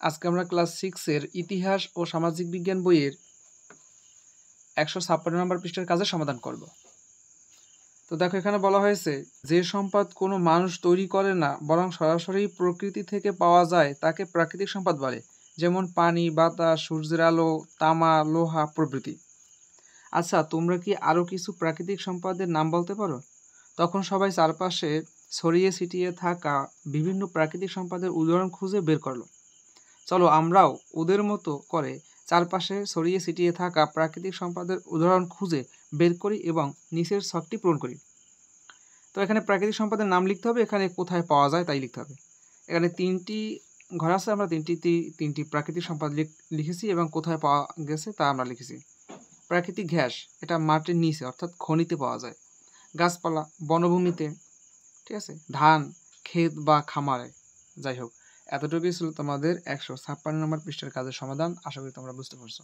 আজকে আমরা ক্লাস 6-এর ইতিহাস ও সামাজিক বিজ্ঞান বইয়ের 156 নম্বর পৃষ্ঠার কাজের সমাধান করব। তো দেখো এখানে বলা হয়েছে, যে সম্পদ কোনো মানুষ তৈরি করে না বরং সরাসরি প্রকৃতি থেকে পাওয়া যায় তাকে প্রাকৃতিক সম্পদ বলে, যেমন পানি, বাতাস, সূর্যের আলো, তামা, লোহা প্রভৃতি। আচ্ছা, তোমরা কি আরও কিছু প্রাকৃতিক সম্পদের নাম বলতে পারো? তখন সবাই চারপাশে ছড়িয়ে ছিটিয়ে থাকা বিভিন্ন প্রাকৃতিক সম্পদের উদাহরণ খুঁজে বের করলো। চলো আমরাও ওদের মতো করে চারপাশে ছড়িয়ে ছিটিয়ে থাকা প্রাকৃতিক সম্পদের উদাহরণ খুঁজে বের করি এবং নিচের ছকটি পূরণ করি। তো এখানে প্রাকৃতিক সম্পদের নাম লিখতে হবে, এখানে কোথায় পাওয়া যায় তাই লিখতে হবে। এখানে তিনটি ঘর আছে, আমরা তিনটি প্রাকৃতিক সম্পদ লিখেছি এবং কোথায় পাওয়া গেছে তা আমরা লিখেছি। প্রাকৃতিক গ্যাস, এটা মাটির নিচে অর্থাৎ খনিতে পাওয়া যায়। গাছপালা বনভূমিতে, ঠিক আছে। ধান ক্ষেত বা খামারে। যাই হোক, এতটুকুই ছিল তোমাদের 156 নম্বর পৃষ্ঠার কাজের সমাধান। আশা করি তোমরা বুঝতে পারছো।